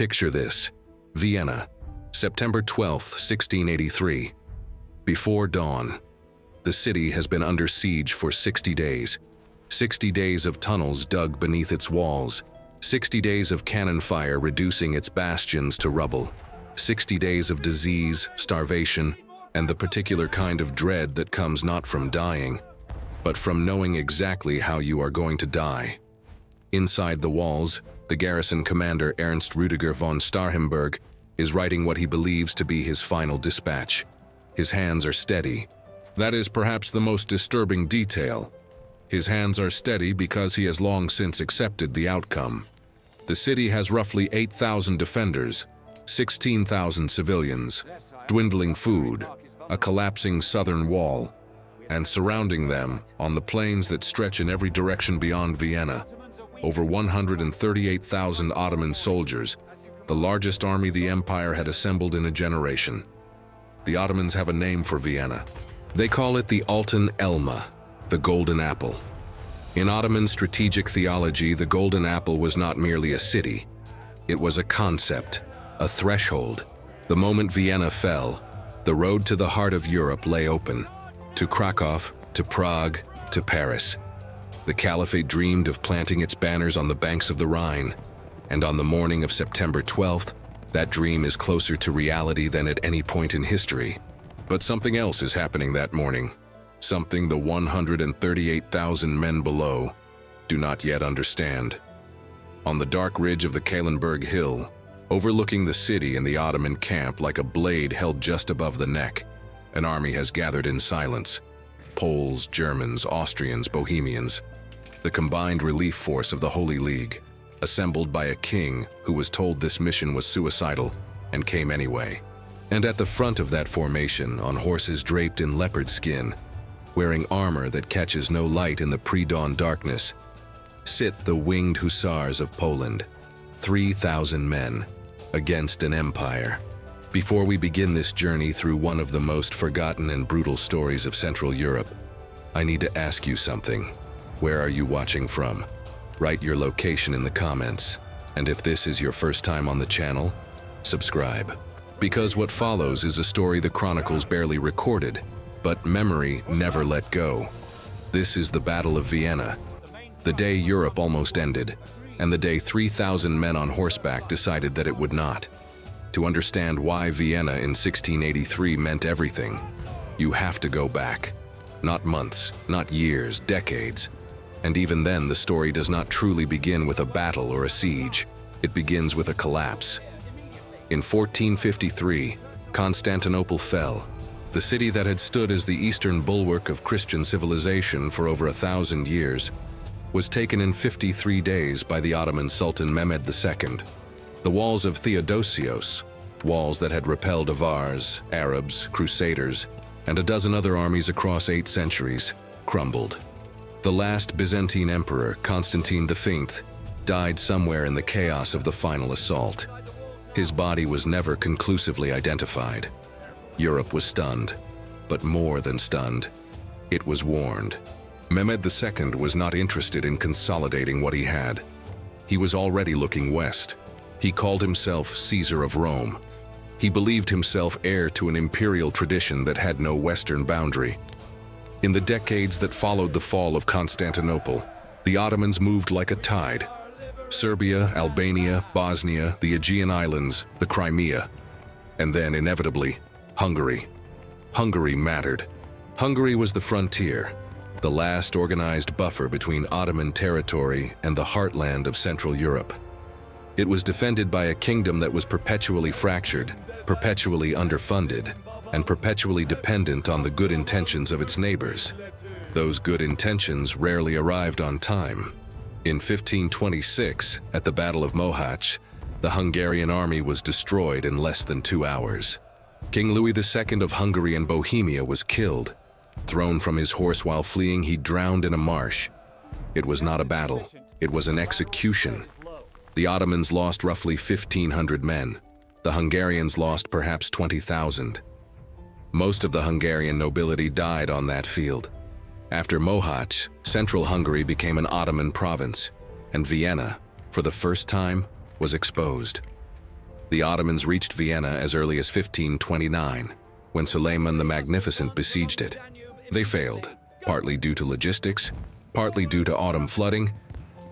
Picture this. Vienna, September 12, 1683. Before dawn, the city has been under siege for 60 days. 60 days of tunnels dug beneath its walls. 60 days of cannon fire reducing its bastions to rubble. 60 days of disease, starvation, and the particular kind of dread that comes not from dying, but from knowing exactly how you are going to die. Inside the walls, the garrison commander Ernst Rüdiger von Starhemberg is writing what he believes to be his final dispatch. His hands are steady. That is perhaps the most disturbing detail. His hands are steady because he has long since accepted the outcome. The city has roughly 8,000 defenders, 16,000 civilians, dwindling food, a collapsing southern wall, and surrounding them, on the plains that stretch in every direction beyond Vienna, over 138,000 Ottoman soldiers, the largest army the empire had assembled in a generation. The Ottomans have a name for Vienna. They call it the Alten Elma, the Golden Apple. In Ottoman strategic theology, the Golden Apple was not merely a city. It was a concept, a threshold. The moment Vienna fell, the road to the heart of Europe lay open, to Krakow, to Prague, to Paris. The Caliphate dreamed of planting its banners on the banks of the Rhine, and on the morning of September 12th, that dream is closer to reality than at any point in history. But something else is happening that morning, something the 138,000 men below do not yet understand. On the dark ridge of the Kahlenberg hill, overlooking the city and the Ottoman camp like a blade held just above the neck, an army has gathered in silence. Poles, Germans, Austrians, Bohemians, the combined relief force of the Holy League, assembled by a king who was told this mission was suicidal and came anyway. And at the front of that formation, on horses draped in leopard skin, wearing armor that catches no light in the pre-dawn darkness, sit the winged Hussars of Poland, 3,000 men, against an empire. Before we begin this journey through one of the most forgotten and brutal stories of Central Europe, I need to ask you something. Where are you watching from? Write your location in the comments, and if this is your first time on the channel, subscribe. Because what follows is a story the chronicles barely recorded, but memory never let go. This is the Battle of Vienna, the day Europe almost ended, and the day 3,000 men on horseback decided that it would not. To understand why Vienna in 1683 meant everything, you have to go back. Not months, not years, decades. And even then, the story does not truly begin with a battle or a siege. It begins with a collapse. In 1453, Constantinople fell. The city that had stood as the eastern bulwark of Christian civilization for over 1,000 years was taken in 53 days by the Ottoman Sultan Mehmed II. The walls of Theodosios, walls that had repelled Avars, Arabs, Crusaders, and a dozen other armies across 8 centuries, crumbled. The last Byzantine emperor, Constantine V, died somewhere in the chaos of the final assault. His body was never conclusively identified. Europe was stunned, but more than stunned. It was warned. Mehmed II was not interested in consolidating what he had. He was already looking west. He called himself Caesar of Rome. He believed himself heir to an imperial tradition that had no western boundary. In the decades that followed the fall of Constantinople, the Ottomans moved like a tide. Serbia, Albania, Bosnia, the Aegean Islands, the Crimea, and then, inevitably, Hungary. Hungary mattered. Hungary was the frontier, the last organized buffer between Ottoman territory and the heartland of Central Europe. It was defended by a kingdom that was perpetually fractured, perpetually underfunded, and perpetually dependent on the good intentions of its neighbors. Those good intentions rarely arrived on time. In 1526, at the Battle of Mohacs, the Hungarian army was destroyed in less than 2 hours. King Louis II of Hungary and Bohemia was killed. Thrown from his horse while fleeing, he drowned in a marsh. It was not a battle, it was an execution. The Ottomans lost roughly 1,500 men. The Hungarians lost perhaps 20,000. Most of the Hungarian nobility died on that field. After Mohacs, central Hungary became an Ottoman province, and Vienna, for the first time, was exposed. The Ottomans reached Vienna as early as 1529, when Suleiman the Magnificent besieged it. They failed, partly due to logistics, partly due to autumn flooding,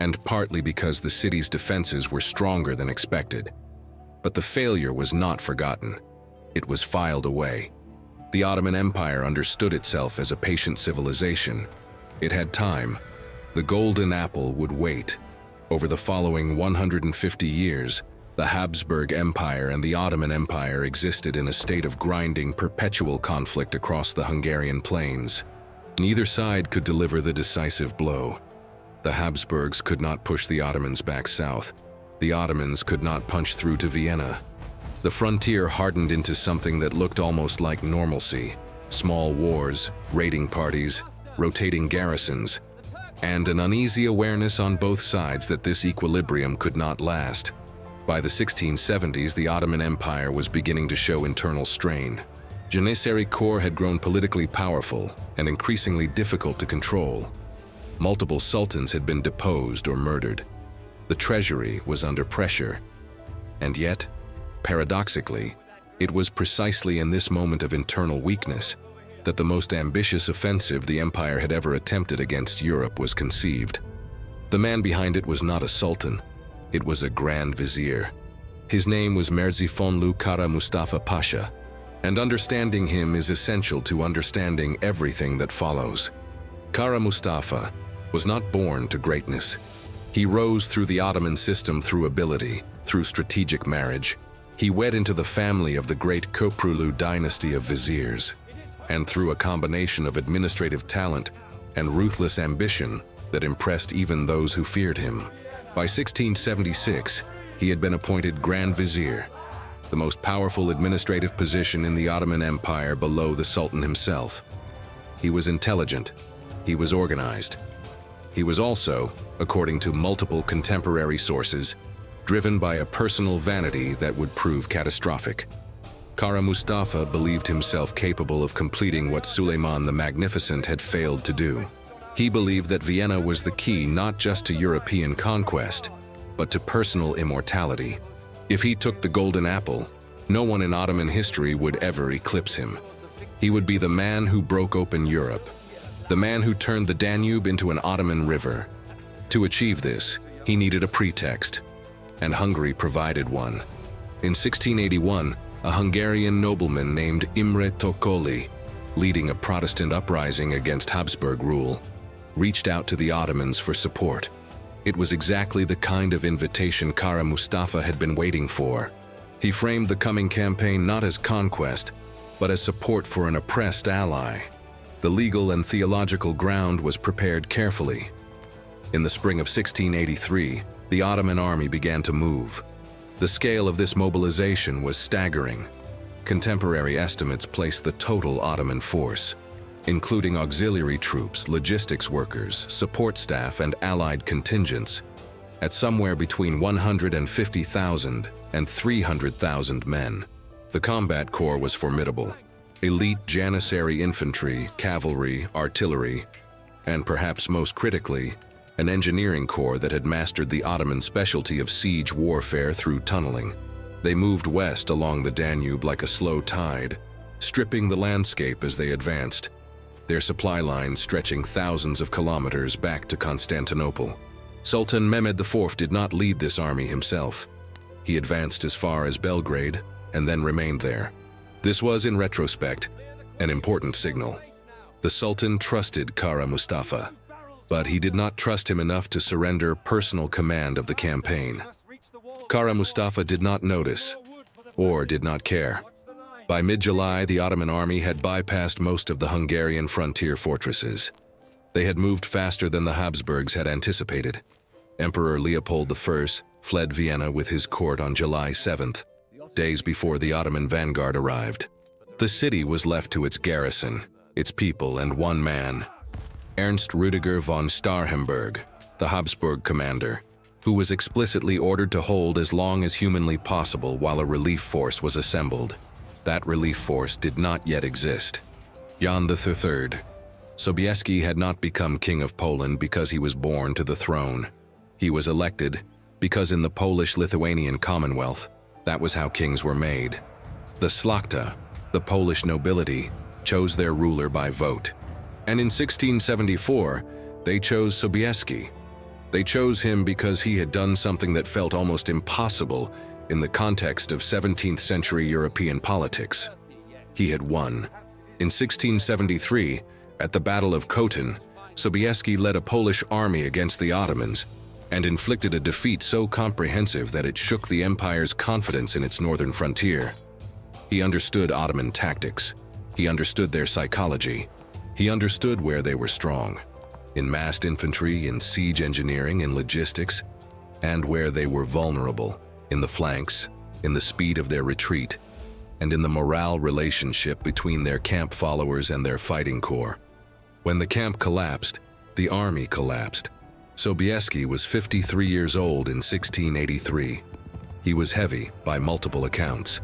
and partly because the city's defenses were stronger than expected. But the failure was not forgotten. It was filed away. The Ottoman Empire understood itself as a patient civilization. It had time. The golden apple would wait. Over the following 150 years, the Habsburg Empire and the Ottoman Empire existed in a state of grinding, perpetual conflict across the Hungarian plains. Neither side could deliver the decisive blow. The Habsburgs could not push the Ottomans back south. The Ottomans could not punch through to Vienna. The frontier hardened into something that looked almost like normalcy. Small wars, raiding parties, rotating garrisons, and an uneasy awareness on both sides that this equilibrium could not last. By the 1670s, the Ottoman Empire was beginning to show internal strain. Janissary Corps had grown politically powerful and increasingly difficult to control. Multiple sultans had been deposed or murdered. The treasury was under pressure. And yet, paradoxically, it was precisely in this moment of internal weakness that the most ambitious offensive the empire had ever attempted against Europe was conceived. The man behind it was not a sultan. It was a Grand Vizier. His name was Vizier Kara Mustafa Pasha, and understanding him is essential to understanding everything that follows. Kara Mustafa was not born to greatness. He rose through the Ottoman system through ability, through strategic marriage. He wed into the family of the great Köprülü dynasty of viziers, and through a combination of administrative talent and ruthless ambition that impressed even those who feared him. By 1676, he had been appointed Grand Vizier, the most powerful administrative position in the Ottoman Empire below the Sultan himself. He was intelligent. He was organized. He was also, according to multiple contemporary sources, driven by a personal vanity that would prove catastrophic. Kara Mustafa believed himself capable of completing what Suleiman the Magnificent had failed to do. He believed that Vienna was the key not just to European conquest, but to personal immortality. If he took the golden apple, no one in Ottoman history would ever eclipse him. He would be the man who broke open Europe, the man who turned the Danube into an Ottoman river. To achieve this, he needed a pretext, and Hungary provided one. In 1681, a Hungarian nobleman named Imre Tokoli, leading a Protestant uprising against Habsburg rule, reached out to the Ottomans for support. It was exactly the kind of invitation Kara Mustafa had been waiting for. He framed the coming campaign not as conquest, but as support for an oppressed ally. The legal and theological ground was prepared carefully. In the spring of 1683, the Ottoman army began to move. The scale of this mobilization was staggering. Contemporary estimates placed the total Ottoman force, including auxiliary troops, logistics workers, support staff, and allied contingents, at somewhere between 150,000 and 300,000 men. The combat corps was formidable. Elite Janissary infantry, cavalry, artillery, and perhaps most critically, an engineering corps that had mastered the Ottoman specialty of siege warfare through tunneling. They moved west along the Danube like a slow tide, stripping the landscape as they advanced, their supply lines stretching thousands of kilometers back to Constantinople. Sultan Mehmed IV did not lead this army himself. He advanced as far as Belgrade and then remained there. This was, in retrospect, an important signal. The Sultan trusted Kara Mustafa, but he did not trust him enough to surrender personal command of the campaign. Kara Mustafa did not notice, or did not care. By mid-July, the Ottoman army had bypassed most of the Hungarian frontier fortresses. They had moved faster than the Habsburgs had anticipated. Emperor Leopold I fled Vienna with his court on July 7th, days before the Ottoman vanguard arrived. The city was left to its garrison, its people, and one man, Ernst Rüdiger von Starhemberg, the Habsburg commander, who was explicitly ordered to hold as long as humanly possible while a relief force was assembled. That relief force did not yet exist. Jan III. Sobieski had not become King of Poland because he was born to the throne. He was elected because in the Polish-Lithuanian Commonwealth, That was how kings were made. The Szlachta, the Polish nobility, chose their ruler by vote. And in 1674, they chose Sobieski. They chose him because he had done something that felt almost impossible in the context of 17th century European politics. He had won. In 1673, at the Battle of Khotin, Sobieski led a Polish army against the Ottomans and inflicted a defeat so comprehensive that it shook the empire's confidence in its northern frontier. He understood Ottoman tactics. He understood their psychology. He understood where they were strong, in massed infantry, in siege engineering, in logistics, and where they were vulnerable, in the flanks, in the speed of their retreat, and in the morale relationship between their camp followers and their fighting corps. When the camp collapsed, the army collapsed. Sobieski was 53 years old in 1683. He was heavy by multiple accounts.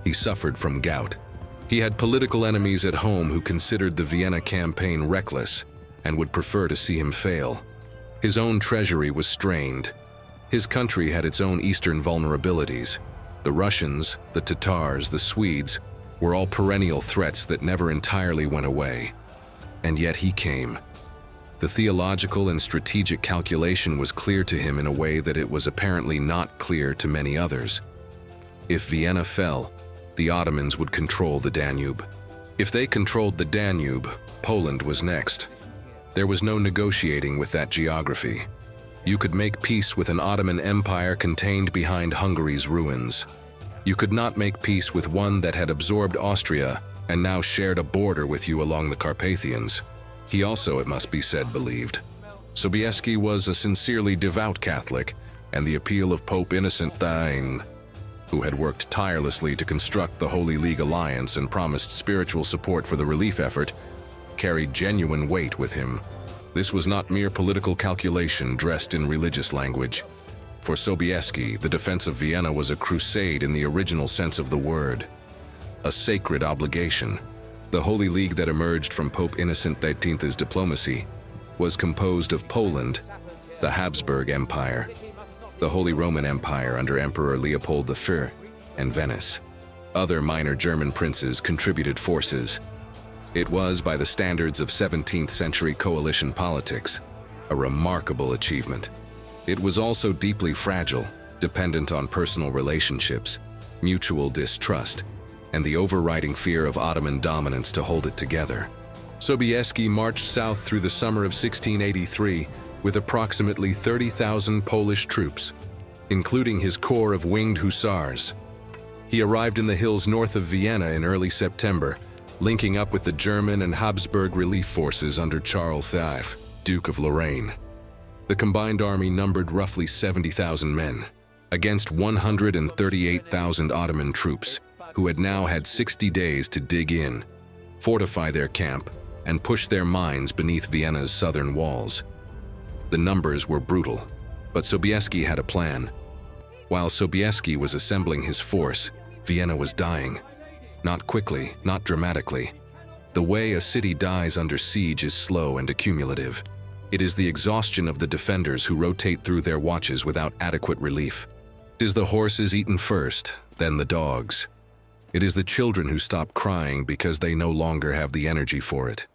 He suffered from gout. He had political enemies at home who considered the Vienna campaign reckless and would prefer to see him fail. His own treasury was strained. His country had its own eastern vulnerabilities. The Russians, the Tatars, the Swedes were all perennial threats that never entirely went away. And yet he came. The theological and strategic calculation was clear to him in a way that it was apparently not clear to many others. If Vienna fell, the Ottomans would control the Danube. If they controlled the Danube, Poland was next. There was no negotiating with that geography. You could make peace with an Ottoman Empire contained behind Hungary's ruins. You could not make peace with one that had absorbed Austria and now shared a border with you along the Carpathians. He also, it must be said, believed. Sobieski was a sincerely devout Catholic, and the appeal of Pope Innocent IX, who had worked tirelessly to construct the Holy League alliance and promised spiritual support for the relief effort, carried genuine weight with him. This was not mere political calculation dressed in religious language. For Sobieski, the defense of Vienna was a crusade in the original sense of the word, a sacred obligation. The Holy League that emerged from Pope Innocent XIII's diplomacy was composed of Poland, the Habsburg Empire, the Holy Roman Empire under Emperor Leopold I, and Venice. Other minor German princes contributed forces. It was, by the standards of 17th century coalition politics, a remarkable achievement. It was also deeply fragile, dependent on personal relationships, mutual distrust, and the overriding fear of Ottoman dominance to hold it together. Sobieski marched south through the summer of 1683 with approximately 30,000 Polish troops, including his corps of winged Hussars. He arrived in the hills north of Vienna in early September, linking up with the German and Habsburg relief forces under Charles V, Duke of Lorraine. The combined army numbered roughly 70,000 men, against 138,000 Ottoman troops, who had now had 60 days to dig in, fortify their camp, and push their mines beneath Vienna's southern walls. The numbers were brutal, but Sobieski had a plan. While Sobieski was assembling his force, Vienna was dying. Not quickly, not dramatically. The way a city dies under siege is slow and accumulative. It is the exhaustion of the defenders who rotate through their watches without adequate relief. It is the horses eaten first, then the dogs. It is the children who stop crying because they no longer have the energy for it.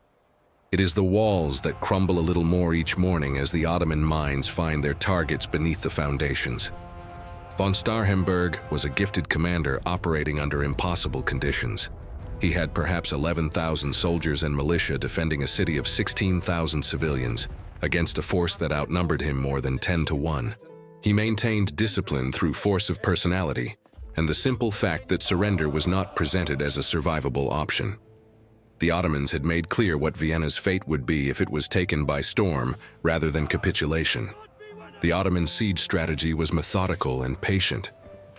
It is the walls that crumble a little more each morning as the Ottoman mines find their targets beneath the foundations. Von Starhemberg was a gifted commander operating under impossible conditions. He had perhaps 11,000 soldiers and militia defending a city of 16,000 civilians against a force that outnumbered him more than 10 to 1. He maintained discipline through force of personality and the simple fact that surrender was not presented as a survivable option. The Ottomans had made clear what Vienna's fate would be if it was taken by storm rather than capitulation. The Ottoman siege strategy was methodical and patient.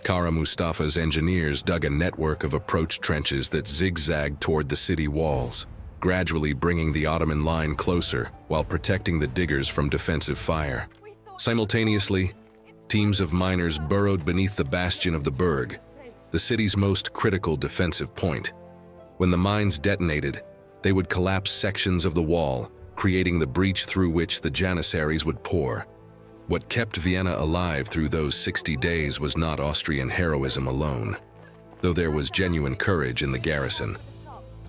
Kara Mustafa's engineers dug a network of approach trenches that zigzagged toward the city walls, gradually bringing the Ottoman line closer while protecting the diggers from defensive fire. Simultaneously, teams of miners burrowed beneath the bastion of the Berg, the city's most critical defensive point. When the mines detonated, they would collapse sections of the wall, creating the breach through which the janissaries would pour. What kept Vienna alive through those 60 days was not Austrian heroism alone, though there was genuine courage in the garrison.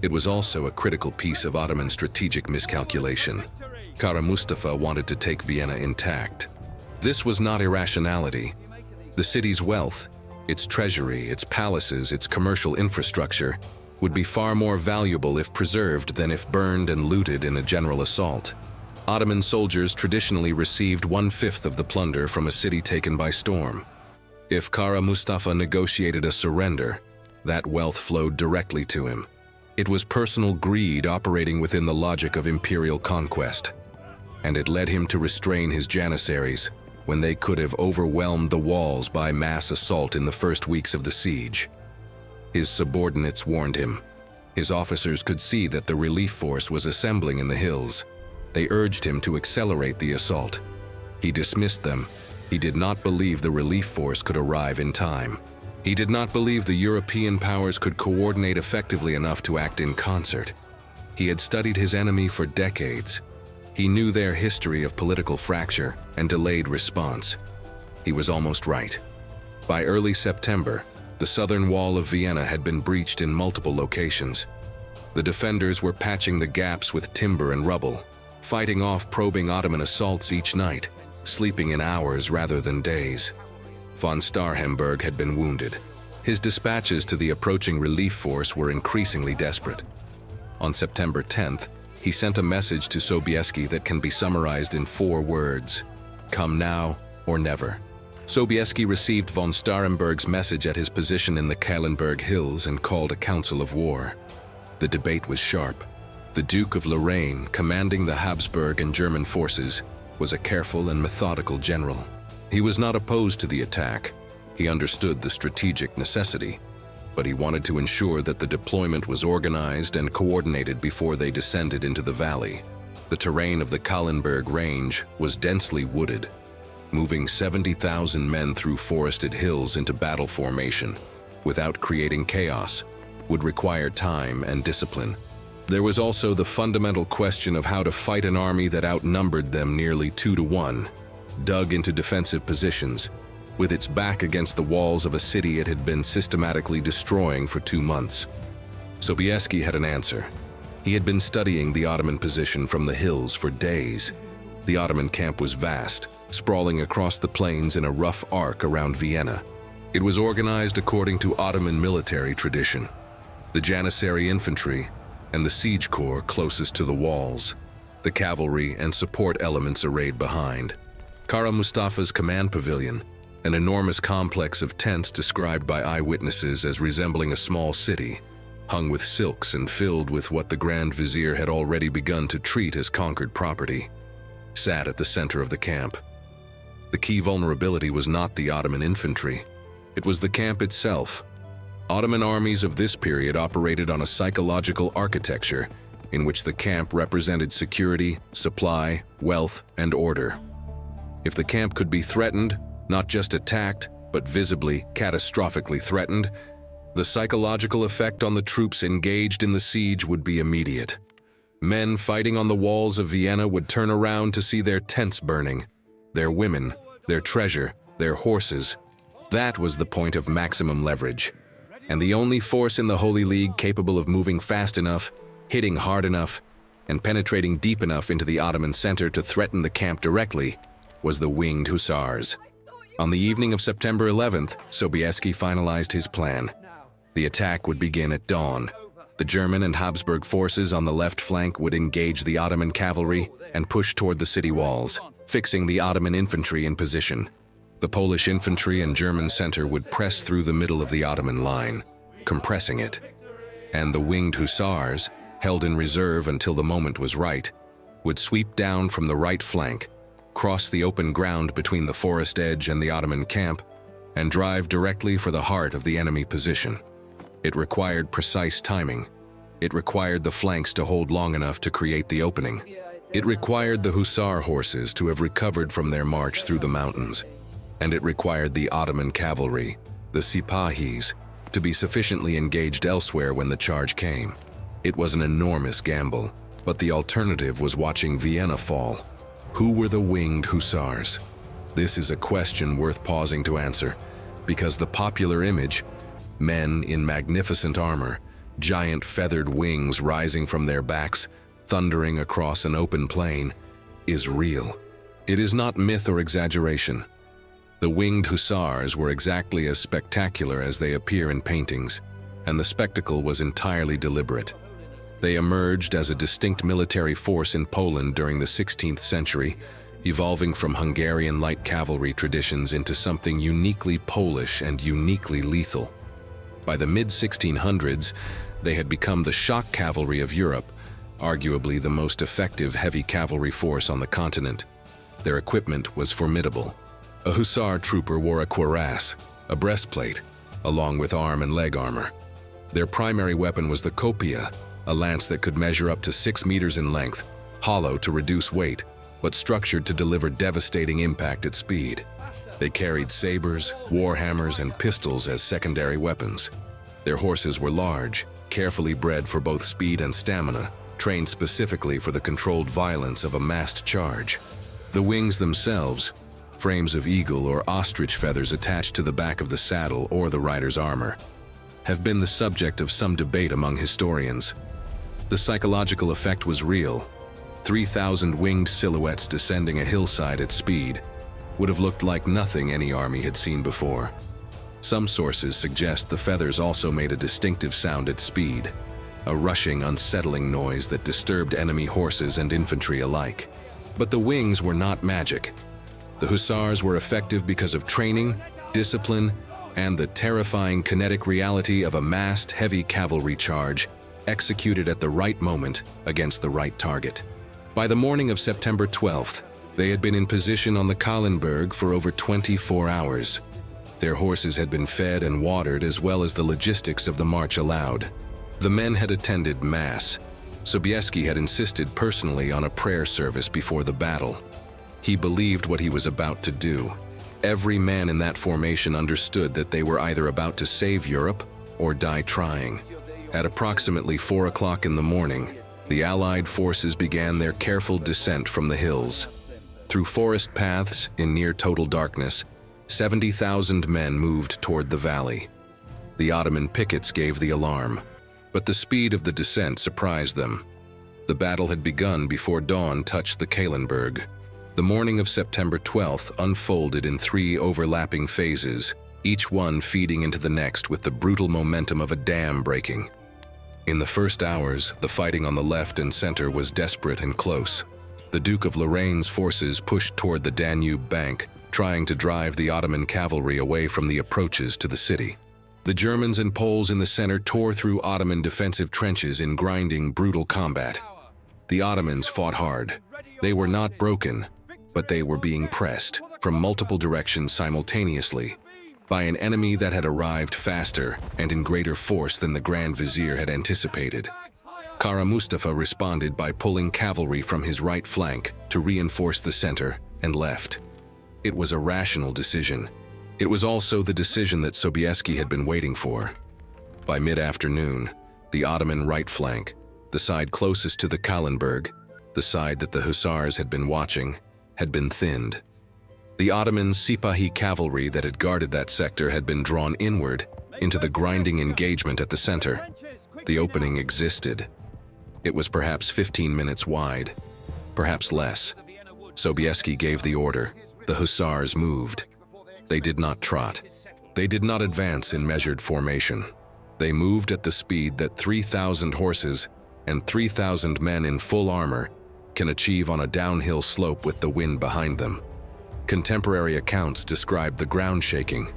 It was also a critical piece of Ottoman strategic miscalculation. Kara Mustafa wanted to take Vienna intact. This was not irrationality. The city's wealth, its treasury, its palaces, its commercial infrastructure, would be far more valuable if preserved than if burned and looted in a general assault. Ottoman soldiers traditionally received 1/5 of the plunder from a city taken by storm. If Kara Mustafa negotiated a surrender, that wealth flowed directly to him. It was personal greed operating within the logic of imperial conquest, and it led him to restrain his janissaries when they could have overwhelmed the walls by mass assault in the first weeks of the siege. His subordinates warned him. His officers could see that the relief force was assembling in the hills. They urged him to accelerate the assault. He dismissed them. He did not believe the relief force could arrive in time. He did not believe the European powers could coordinate effectively enough to act in concert. He had studied his enemy for decades. He knew their history of political fracture and delayed response. He was almost right. By early September, the southern wall of Vienna had been breached in multiple locations. The defenders were patching the gaps with timber and rubble, fighting off probing Ottoman assaults each night, sleeping in hours rather than days. Von Starhemberg had been wounded. His dispatches to the approaching relief force were increasingly desperate. On September 10th, he sent a message to Sobieski that can be summarized in 4 words: "Come now or never." Sobieski received von Starhemberg's message at his position in the Kahlenberg hills and called a council of war. The debate was sharp. The Duke of Lorraine, commanding the Habsburg and German forces, was a careful and methodical general. He was not opposed to the attack. He understood the strategic necessity, but he wanted to ensure that the deployment was organized and coordinated before they descended into the valley. The terrain of the Kahlenberg range was densely wooded. Moving 70,000 men through forested hills into battle formation, without creating chaos, would require time and discipline. There was also the fundamental question of how to fight an army that outnumbered them nearly 2-to-1, dug into defensive positions, with its back against the walls of a city it had been systematically destroying for 2 months. Sobieski had an answer. He had been studying the Ottoman position from the hills for days. The Ottoman camp was vast, sprawling across the plains in a rough arc around Vienna. It was organized according to Ottoman military tradition. The Janissary infantry and the siege corps closest to the walls, the cavalry and support elements arrayed behind. Kara Mustafa's command pavilion, an enormous complex of tents described by eyewitnesses as resembling a small city, hung with silks and filled with what the Grand Vizier had already begun to treat as conquered property, sat at the center of the camp. The key vulnerability was not the Ottoman infantry. It was the camp itself. Ottoman armies of this period operated on a psychological architecture in which the camp represented security, supply, wealth, and order. If the camp could be threatened, not just attacked, but visibly, catastrophically threatened, the psychological effect on the troops engaged in the siege would be immediate. Men fighting on the walls of Vienna would turn around to see their tents burning, their women, their treasure, their horses. That was the point of maximum leverage. And the only force in the Holy League capable of moving fast enough, hitting hard enough, and penetrating deep enough into the Ottoman center to threaten the camp directly was the winged Hussars. On the evening of September 11th, Sobieski finalized his plan. The attack would begin at dawn. The German and Habsburg forces on the left flank would engage the Ottoman cavalry and push toward the city walls, fixing the Ottoman infantry in position. The Polish infantry and German center would press through the middle of the Ottoman line, compressing it. And the winged Hussars, held in reserve until the moment was right, would sweep down from the right flank, cross the open ground between the forest edge and the Ottoman camp, and drive directly for the heart of the enemy position. It required precise timing. It required the flanks to hold long enough to create the opening. It required the Hussar horses to have recovered from their march through the mountains. And it required the Ottoman cavalry, the Sipahis, to be sufficiently engaged elsewhere when the charge came. It was an enormous gamble, but the alternative was watching Vienna fall. Who were the winged Hussars? This is a question worth pausing to answer, because the popular image, men in magnificent armor, giant feathered wings rising from their backs, thundering across an open plain, is real. It is not myth or exaggeration. The winged hussars were exactly as spectacular as they appear in paintings, and the spectacle was entirely deliberate. They emerged as a distinct military force in Poland during the 16th century, evolving from Hungarian light cavalry traditions into something uniquely Polish and uniquely lethal. By the mid-1600s, they had become the shock cavalry of Europe, arguably the most effective heavy cavalry force on the continent. Their equipment was formidable. A hussar trooper wore a cuirass, a breastplate, along with arm and leg armor. Their primary weapon was the kopia, a lance that could measure up to 6 meters in length, hollow to reduce weight, but structured to deliver devastating impact at speed. They carried sabers, war hammers, and pistols as secondary weapons. Their horses were large, carefully bred for both speed and stamina, trained specifically for the controlled violence of a massed charge. The wings themselves, frames of eagle or ostrich feathers attached to the back of the saddle or the rider's armor, have been the subject of some debate among historians. The psychological effect was real. 3,000 winged silhouettes descending a hillside at speed would have looked like nothing any army had seen before. Some sources suggest the feathers also made a distinctive sound at speed, a rushing, unsettling noise that disturbed enemy horses and infantry alike. But the wings were not magic. The hussars were effective because of training, discipline, and the terrifying kinetic reality of a massed heavy cavalry charge executed at the right moment against the right target. By the morning of September 12th, they had been in position on the Kahlenberg for over 24 hours. Their horses had been fed and watered as well as the logistics of the march allowed. The men had attended Mass. Sobieski had insisted personally on a prayer service before the battle. He believed what he was about to do. Every man in that formation understood that they were either about to save Europe or die trying. At approximately 4 o'clock in the morning, the Allied forces began their careful descent from the hills. Through forest paths in near total darkness, 70,000 men moved toward the valley. The Ottoman pickets gave the alarm, but the speed of the descent surprised them. The battle had begun before dawn touched the Kahlenberg. The morning of September 12th unfolded in 3 overlapping phases, each one feeding into the next with the brutal momentum of a dam breaking. In the first hours, the fighting on the left and center was desperate and close. The Duke of Lorraine's forces pushed toward the Danube bank, trying to drive the Ottoman cavalry away from the approaches to the city. The Germans and Poles in the center tore through Ottoman defensive trenches in grinding, brutal combat. The Ottomans fought hard. They were not broken, but they were being pressed from multiple directions simultaneously by an enemy that had arrived faster and in greater force than the Grand Vizier had anticipated. Kara Mustafa responded by pulling cavalry from his right flank to reinforce the center and left. It was a rational decision. It was also the decision that Sobieski had been waiting for. By mid-afternoon, the Ottoman right flank, the side closest to the Kahlenberg, the side that the Hussars had been watching, had been thinned. The Ottoman Sipahi cavalry that had guarded that sector had been drawn inward into the grinding engagement at the center. The opening existed. It was perhaps 15 minutes wide, perhaps less. Sobieski gave the order. The Hussars moved. They did not trot. They did not advance in measured formation. They moved at the speed that 3,000 horses and 3,000 men in full armor can achieve on a downhill slope with the wind behind them. Contemporary accounts described the ground shaking.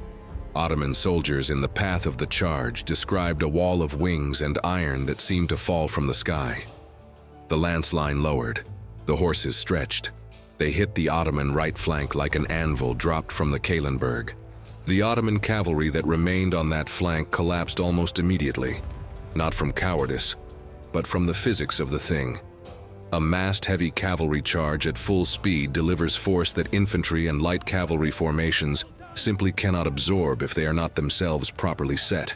Ottoman soldiers in the path of the charge described a wall of wings and iron that seemed to fall from the sky. The lance line lowered. The horses stretched. They hit the Ottoman right flank like an anvil dropped from the Kahlenberg. The Ottoman cavalry that remained on that flank collapsed almost immediately, not from cowardice, but from the physics of the thing. A massed heavy cavalry charge at full speed delivers force that infantry and light cavalry formations simply cannot absorb if they are not themselves properly set.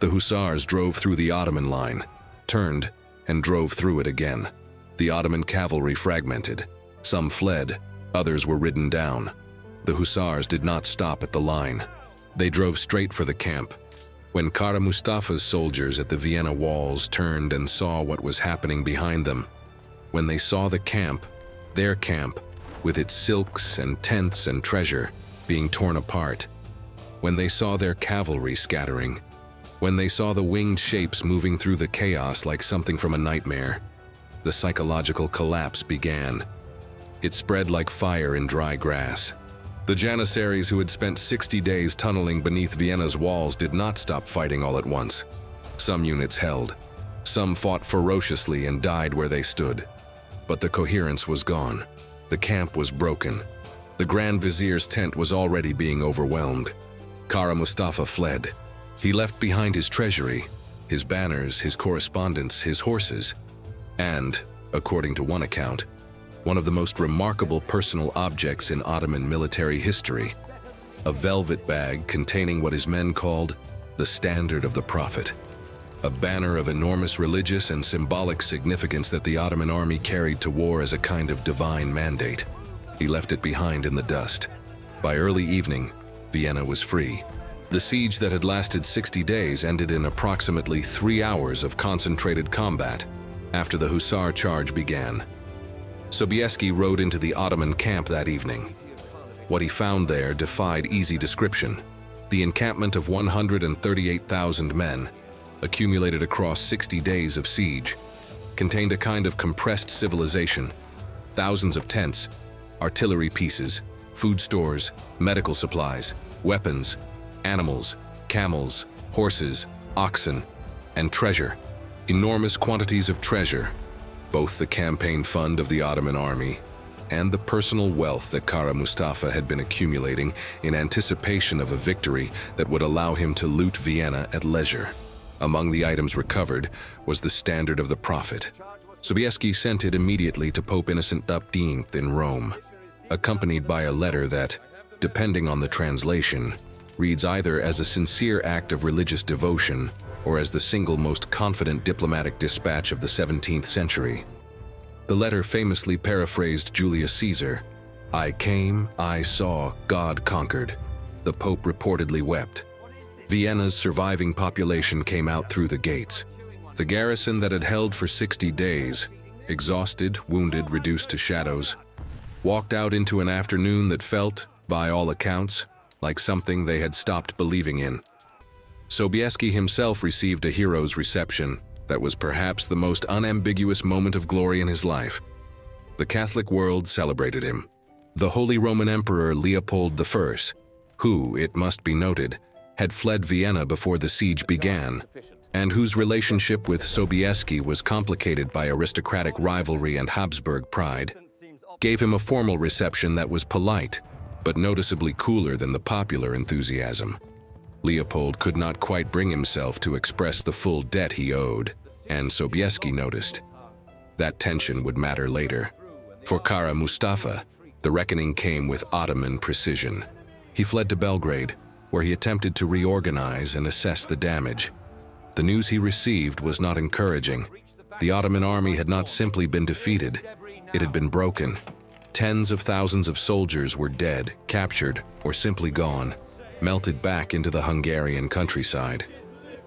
The Hussars drove through the Ottoman line, turned, and drove through it again. The Ottoman cavalry fragmented. Some fled, others were ridden down. The Hussars did not stop at the line. They drove straight for the camp. When Kara Mustafa's soldiers at the Vienna walls turned and saw what was happening behind them, when they saw the camp, their camp, with its silks and tents and treasure, being torn apart, when they saw their cavalry scattering, when they saw the winged shapes moving through the chaos like something from a nightmare, the psychological collapse began. It spread like fire in dry grass. The Janissaries who had spent 60 days tunneling beneath Vienna's walls did not stop fighting all at once. Some units held. Some fought ferociously and died where they stood. But the coherence was gone. The camp was broken. The Grand Vizier's tent was already being overwhelmed. Kara Mustafa fled. He left behind his treasury, his banners, his correspondence, his horses, and, according to one account, one of the most remarkable personal objects in Ottoman military history, a velvet bag containing what his men called the Standard of the Prophet, a banner of enormous religious and symbolic significance that the Ottoman army carried to war as a kind of divine mandate. He left it behind in the dust. By early evening, Vienna was free. The siege that had lasted 60 days ended in approximately 3 hours of concentrated combat after the Hussar charge began. Sobieski rode into the Ottoman camp that evening. What he found there defied easy description. The encampment of 138,000 men, accumulated across 60 days of siege, contained a kind of compressed civilization. Thousands of tents, artillery pieces, food stores, medical supplies, weapons, animals, camels, horses, oxen, and treasure. Enormous quantities of treasure, both the campaign fund of the Ottoman army and the personal wealth that Kara Mustafa had been accumulating in anticipation of a victory that would allow him to loot Vienna at leisure. Among the items recovered was the Standard of the Prophet. Sobieski sent it immediately to Pope Innocent XIII in Rome, accompanied by a letter that, depending on the translation, reads either as a sincere act of religious devotion or as the single most confident diplomatic dispatch of the 17th century. The letter famously paraphrased Julius Caesar, "I came, I saw, God conquered." The Pope reportedly wept. Vienna's surviving population came out through the gates. The garrison that had held for 60 days, exhausted, wounded, reduced to shadows, walked out into an afternoon that felt, by all accounts, like something they had stopped believing in. Sobieski himself received a hero's reception that was perhaps the most unambiguous moment of glory in his life. The Catholic world celebrated him. The Holy Roman Emperor Leopold I, who, it must be noted, had fled Vienna before the siege began, and whose relationship with Sobieski was complicated by aristocratic rivalry and Habsburg pride, gave him a formal reception that was polite, but noticeably cooler than the popular enthusiasm. Leopold could not quite bring himself to express the full debt he owed, and Sobieski noticed. That tension would matter later. For Kara Mustafa, the reckoning came with Ottoman precision. He fled to Belgrade, where he attempted to reorganize and assess the damage. The news he received was not encouraging. The Ottoman army had not simply been defeated, it had been broken. Tens of thousands of soldiers were dead, captured, or simply gone, melted back into the Hungarian countryside.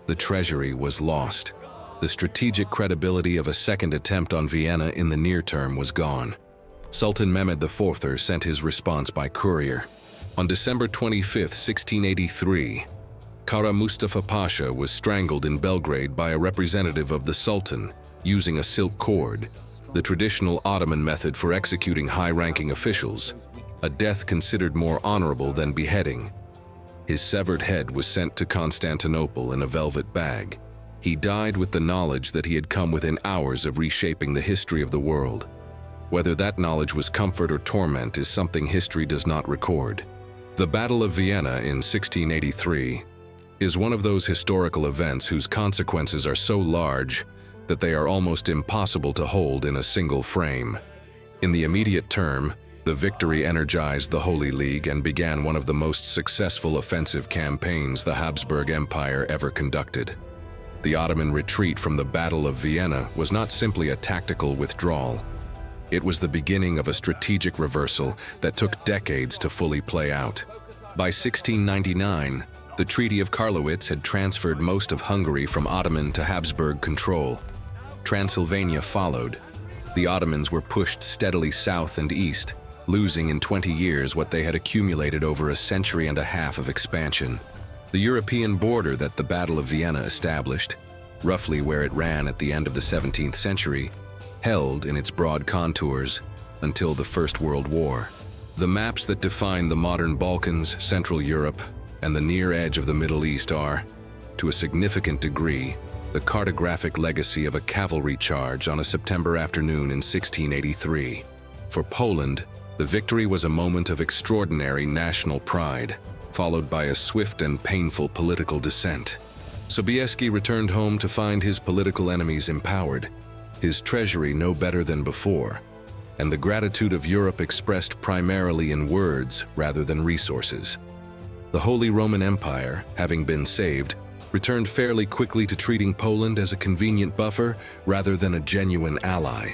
The treasury was lost. The strategic credibility of a second attempt on Vienna in the near term was gone. Sultan Mehmed IV sent his response by courier. On December 25, 1683, Kara Mustafa Pasha was strangled in Belgrade by a representative of the Sultan using a silk cord, the traditional Ottoman method for executing high-ranking officials, a death considered more honorable than beheading. His severed head was sent to Constantinople in a velvet bag. He died with the knowledge that he had come within hours of reshaping the history of the world. Whether that knowledge was comfort or torment is something history does not record. The Battle of Vienna in 1683 is one of those historical events whose consequences are so large that they are almost impossible to hold in a single frame. In the immediate term, the victory energized the Holy League and began one of the most successful offensive campaigns the Habsburg Empire ever conducted. The Ottoman retreat from the Battle of Vienna was not simply a tactical withdrawal. It was the beginning of a strategic reversal that took decades to fully play out. By 1699, the Treaty of Karlowitz had transferred most of Hungary from Ottoman to Habsburg control. Transylvania followed. The Ottomans were pushed steadily south and east, losing in 20 years what they had accumulated over a century and a half of expansion. The European border that the Battle of Vienna established, roughly where it ran at the end of the 17th century, held in its broad contours until the First World War. The maps that define the modern Balkans, Central Europe, and the near edge of the Middle East are, to a significant degree, the cartographic legacy of a cavalry charge on a September afternoon in 1683. For Poland, the victory was a moment of extraordinary national pride, followed by a swift and painful political descent. Sobieski returned home to find his political enemies empowered, his treasury no better than before, and the gratitude of Europe expressed primarily in words rather than resources. The Holy Roman Empire, having been saved, returned fairly quickly to treating Poland as a convenient buffer rather than a genuine ally.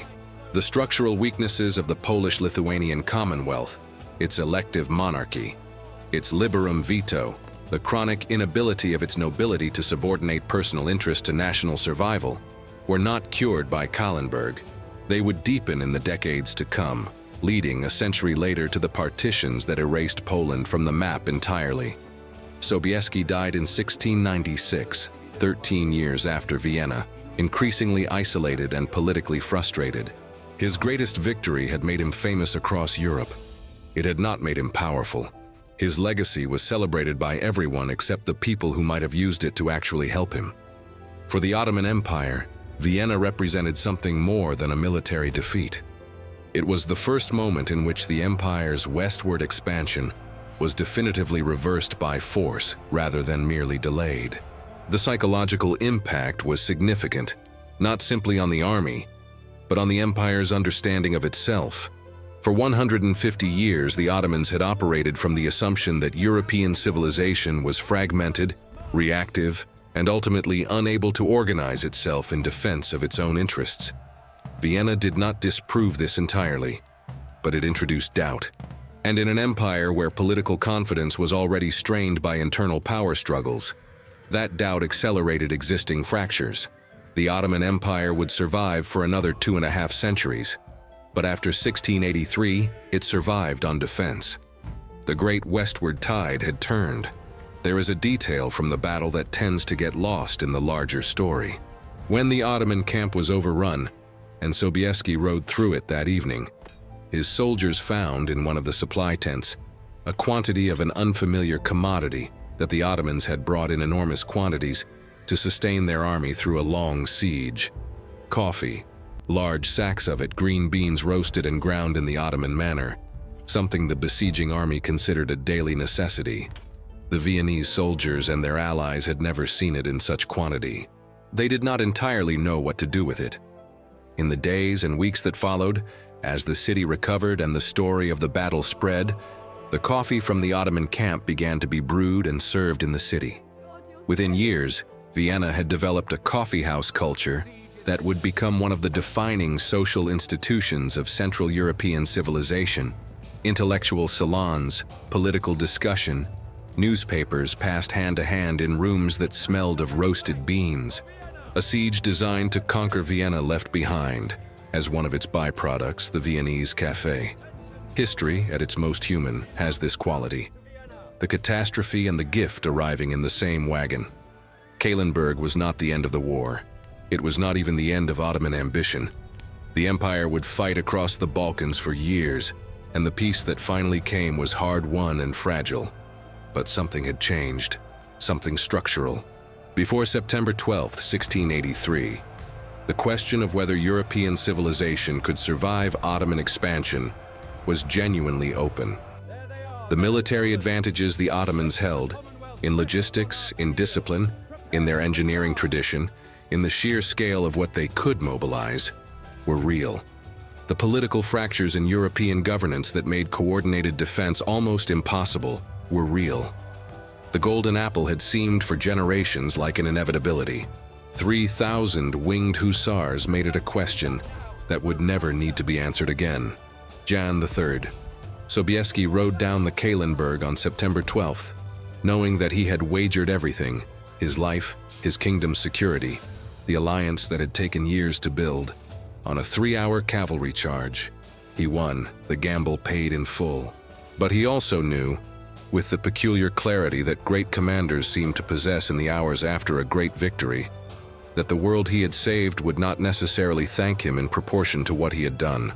The structural weaknesses of the Polish-Lithuanian Commonwealth, its elective monarchy, its liberum veto, the chronic inability of its nobility to subordinate personal interest to national survival, were not cured by Kahlenberg. They would deepen in the decades to come, leading a century later to the partitions that erased Poland from the map entirely. Sobieski died in 1696, 13 years after Vienna, increasingly isolated and politically frustrated. His greatest victory had made him famous across Europe. It had not made him powerful. His legacy was celebrated by everyone except the people who might have used it to actually help him. For the Ottoman Empire, Vienna represented something more than a military defeat. It was the first moment in which the empire's westward expansion was definitively reversed by force rather than merely delayed. The psychological impact was significant, not simply on the army, but on the empire's understanding of itself. For 150 years, the Ottomans had operated from the assumption that European civilization was fragmented, reactive, and ultimately unable to organize itself in defense of its own interests. Vienna did not disprove this entirely, but it introduced doubt. And in an empire where political confidence was already strained by internal power struggles, that doubt accelerated existing fractures. The Ottoman Empire would survive for another 2.5 centuries, but after 1683, it survived on defense. The great westward tide had turned. There is a detail from the battle that tends to get lost in the larger story. When the Ottoman camp was overrun, and Sobieski rode through it that evening, his soldiers found in one of the supply tents a quantity of an unfamiliar commodity that the Ottomans had brought in enormous quantities to sustain their army through a long siege. Coffee, large sacks of it, green beans roasted and ground in the Ottoman manner, something the besieging army considered a daily necessity. The Viennese soldiers and their allies had never seen it in such quantity. They did not entirely know what to do with it. In the days and weeks that followed, as the city recovered and the story of the battle spread, the coffee from the Ottoman camp began to be brewed and served in the city. Within years, Vienna had developed a coffeehouse culture that would become one of the defining social institutions of Central European civilization. Intellectual salons, political discussion, newspapers passed hand to hand in rooms that smelled of roasted beans. A siege designed to conquer Vienna left behind, as one of its byproducts, the Viennese café. History, at its most human, has this quality: the catastrophe and the gift arriving in the same wagon. Kahlenberg was not the end of the war. It was not even the end of Ottoman ambition. The empire would fight across the Balkans for years, and the peace that finally came was hard-won and fragile. But something had changed, something structural. Before September 12, 1683, the question of whether European civilization could survive Ottoman expansion was genuinely open. The military advantages the Ottomans held, in logistics, in discipline, in their engineering tradition, in the sheer scale of what they could mobilize, were real. The political fractures in European governance that made coordinated defense almost impossible were real. The Golden Apple had seemed for generations like an inevitability. 3,000 winged Hussars made it a question that would never need to be answered again. Jan III. Sobieski rode down the Kahlenberg on September 12th, knowing that he had wagered everything, his life, his kingdom's security, the alliance that had taken years to build, on a 3-hour cavalry charge. He won, the gamble paid in full. But he also knew, with the peculiar clarity that great commanders seem to possess in the hours after a great victory, that the world he had saved would not necessarily thank him in proportion to what he had done.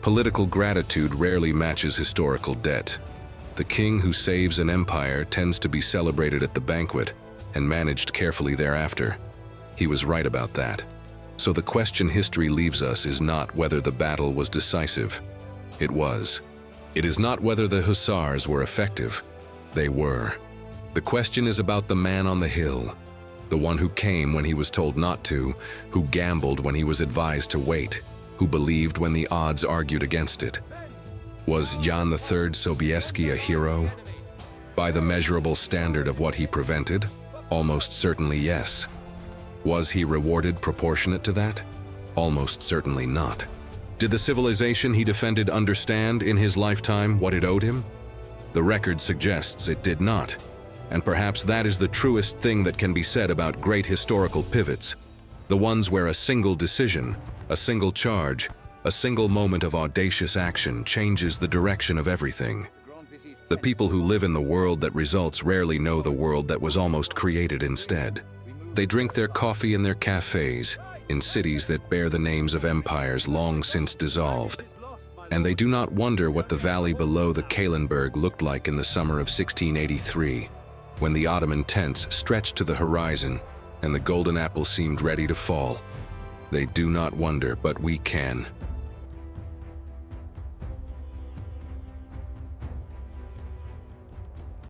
Political gratitude rarely matches historical debt. The king who saves an empire tends to be celebrated at the banquet and managed carefully thereafter. He was right about that. So the question history leaves us is not whether the battle was decisive. It was. It is not whether the Hussars were effective. They were. The question is about the man on the hill, the one who came when he was told not to, who gambled when he was advised to wait, who believed when the odds argued against it. Was Jan III Sobieski a hero? By the measurable standard of what he prevented, almost certainly yes. Was he rewarded proportionate to that? Almost certainly not. Did the civilization he defended understand in his lifetime what it owed him? The record suggests it did not, and perhaps that is the truest thing that can be said about great historical pivots, the ones where a single decision, a single charge, a single moment of audacious action changes the direction of everything. The people who live in the world that results rarely know the world that was almost created instead. They drink their coffee in their cafes, in cities that bear the names of empires long since dissolved. And they do not wonder what the valley below the Kahlenberg looked like in the summer of 1683, when the Ottoman tents stretched to the horizon and the golden apple seemed ready to fall. They do not wonder, but we can.